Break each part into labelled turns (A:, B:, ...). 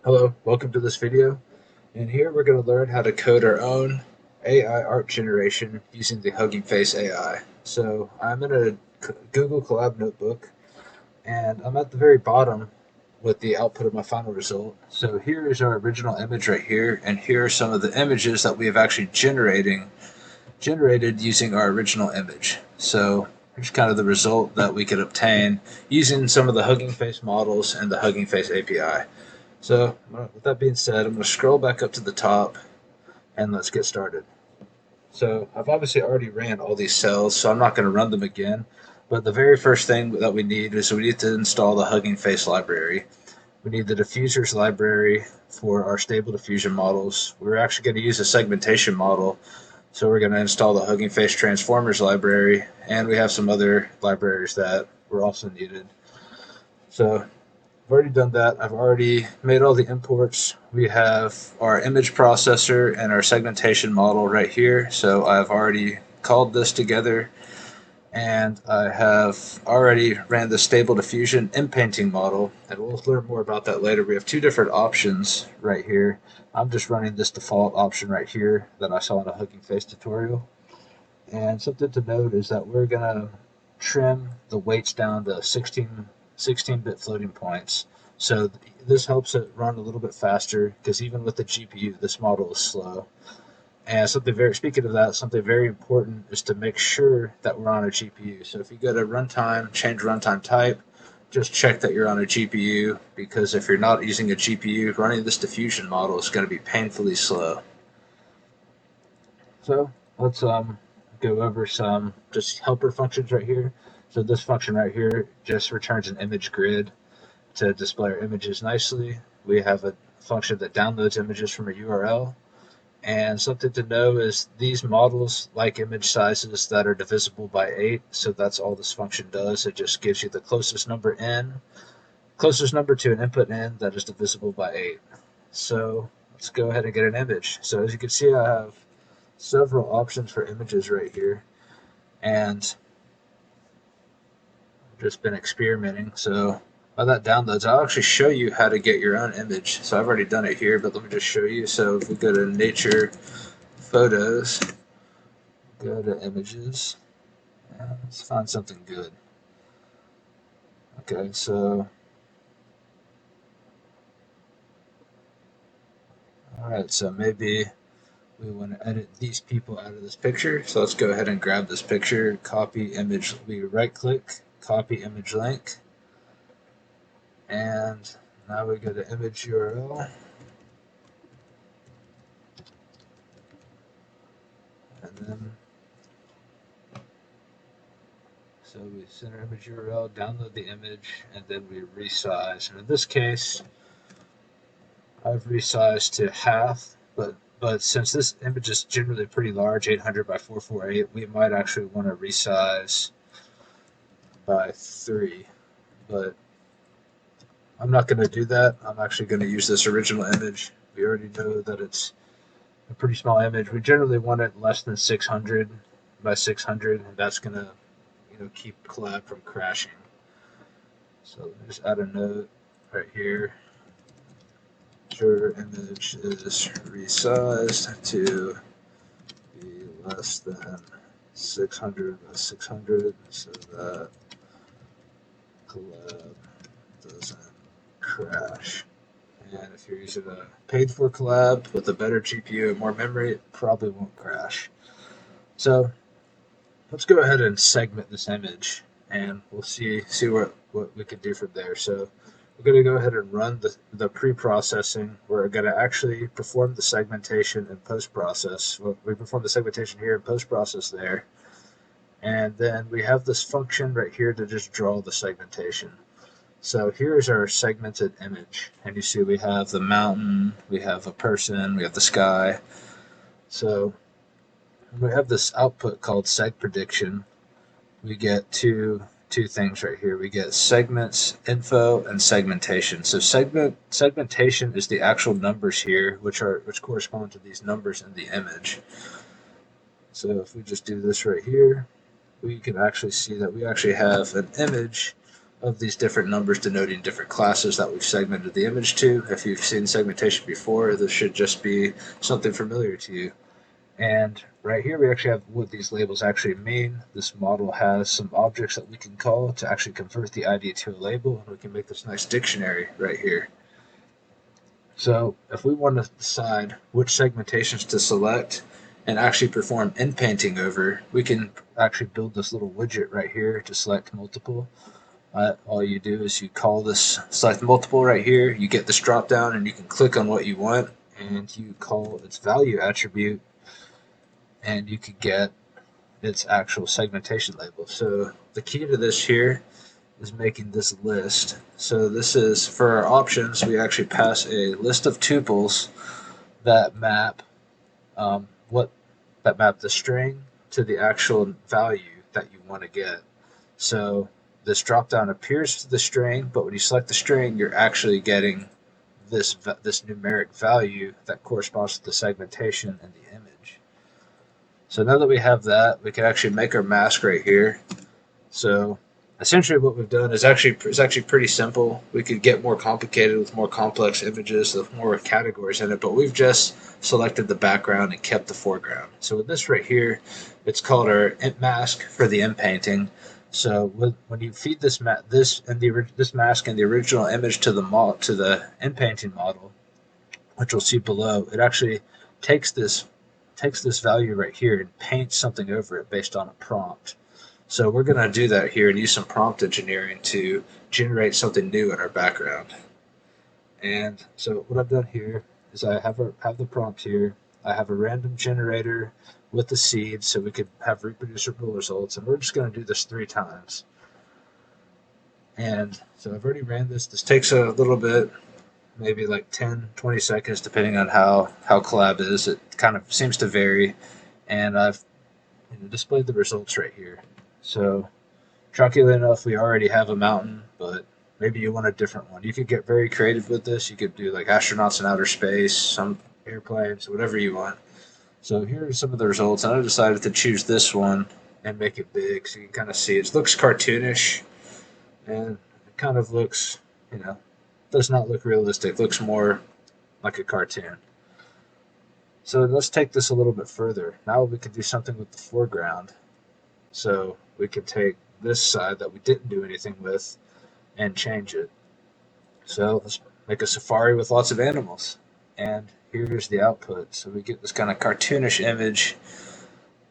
A: Hello, welcome to this video. And here we're going to learn how to code our own AI art generation using the Hugging Face AI. So I'm in a Google Colab notebook and I'm at the very bottom with the output of my final result. So here is our original image right here, and here are some of the images that we have actually generated using our original image. So here's kind of the result that we could obtain using some of the Hugging Face models and the Hugging Face API. So, with that being said, I'm going to scroll back up to the top and let's get started. So, I've obviously already ran all these cells, so I'm not going to run them again. But the very first thing that we need is we need to install the Hugging Face library. We need the diffusers library for our Stable Diffusion models. We're actually going to use a segmentation model, so we're going to install the Hugging Face Transformers library, and we have some other libraries that were also needed. So I've already done that. I've already made all the imports. We have our image processor and our segmentation model right here. So I've already called this together, and I have already ran the Stable Diffusion inpainting model, and we'll learn more about that later. We have two different options right here. I'm just running this default option right here that I saw in a Hugging Face tutorial. And something to note is that we're going to trim the weights down to 16-bit floating points. So this helps it run a little bit faster, because even with the GPU, this model is slow. And speaking of that, something very important is to make sure that we're on a GPU. So if you go to runtime, change runtime type, just check that you're on a GPU, because if you're not using a GPU, running this diffusion model is going to be painfully slow. So let's go over some just helper functions right here. So this function right here just returns an image grid to display our images nicely. We have a function that downloads images from a URL. And something to know is these models like image sizes that are divisible by 8. So that's all this function does. It just gives you the closest number to an input n that is divisible by 8. So let's go ahead and get an image. So as you can see, I have several options for images right here, and I've just been experimenting. So while that downloads, I'll actually show you how to get your own image. So I've already done it here, but let me just show you. So if we go to nature photos, go to images, and let's find something good. Okay, so alright, so maybe we want to edit these people out of this picture. So let's go ahead and grab this picture, copy image. We right click, copy image link, and now we go to image URL, and then so we send our image URL, download the image, and then we resize. And in this case, I've resized to half, but since this image is generally pretty large, 800 by 448, we might actually want to resize by 3. But I'm not going to do that. I'm actually going to use this original image. We already know that it's a pretty small image. We generally want it less than 600 by 600, and that's going to keep Colab from crashing. So just add a note right here. Your image is resized to be less than 600 by 600 so that Colab doesn't crash. And if you're using a paid for Colab with a better GPU and more memory, it probably won't crash. So let's go ahead and segment this image, and we'll see what we can do from there. So we're going to go ahead and run the pre-processing. We're going to actually perform the segmentation and post-process. Well, we perform the segmentation here and post-process there. And then we have this function right here to just draw the segmentation. So here's our segmented image. And you see we have the mountain, we have a person, we have the sky. So we have this output called seg prediction. We get two things right here. We get segments, info, and segmentation. So segmentation is the actual numbers here, which correspond to these numbers in the image. So if we just do this right here, we can actually see that we actually have an image of these different numbers denoting different classes that we've segmented the image to. If you've seen segmentation before, this should just be something familiar to you. And right here we actually have what these labels actually mean. This model has some objects that we can call to actually convert the ID to a label, and we can make this nice dictionary right here. So if we want to decide which segmentations to select and actually perform inpainting over, we can actually build this little widget right here to select multiple. All you do is you call this select multiple right here, you get this drop down and you can click on what you want and you call its value attribute and you could get its actual segmentation label. So the key to this here is making this list. So this is for our options, we actually pass a list of tuples that map the string to the actual value that you want to get. So this drop down appears to the string, but when you select the string, you're actually getting this numeric value that corresponds to the segmentation in the image. So now that we have that, we can actually make our mask right here. So essentially what we've done is actually pretty simple. We could get more complicated with more complex images with more categories in it, but we've just selected the background and kept the foreground. So with this right here, it's called our int mask for the inpainting. So when you feed this mask and the original image to the inpainting model, which we'll see below, it actually takes this value right here and paints something over it based on a prompt. So we're going to do that here and use some prompt engineering to generate something new in our background. And so what I've done here is I have the prompt here. I have a random generator with the seed so we could have reproducible results, and we're just going to do this 3 times. And so I've already ran this. This takes a little bit, maybe like 10-20 seconds depending on how collab is. It kind of seems to vary, and I've displayed the results right here. So shockingly enough, we already have a mountain, but maybe you want a different one. You could get very creative with this. You could do like astronauts in outer space, some airplanes, whatever you want. So here are some of the results, and I decided to choose this one and make it big so you can kind of see it. It looks cartoonish, and it kind of looks, does not look realistic. It looks more like a cartoon. So let's take this a little bit further. Now we can do something with the foreground. So we can take this side that we didn't do anything with and change it. So let's make a safari with lots of animals. And here's the output. So we get this kind of cartoonish image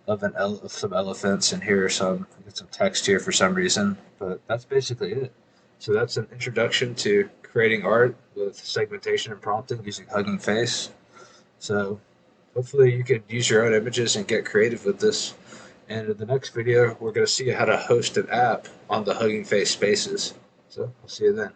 A: of some elephants, and here are some text here for some reason, but that's basically it. So that's an introduction to creating art with segmentation and prompting using Hugging Face. So hopefully you can use your own images and get creative with this. And in the next video, we're going to see how to host an app on the Hugging Face spaces. So I'll see you then.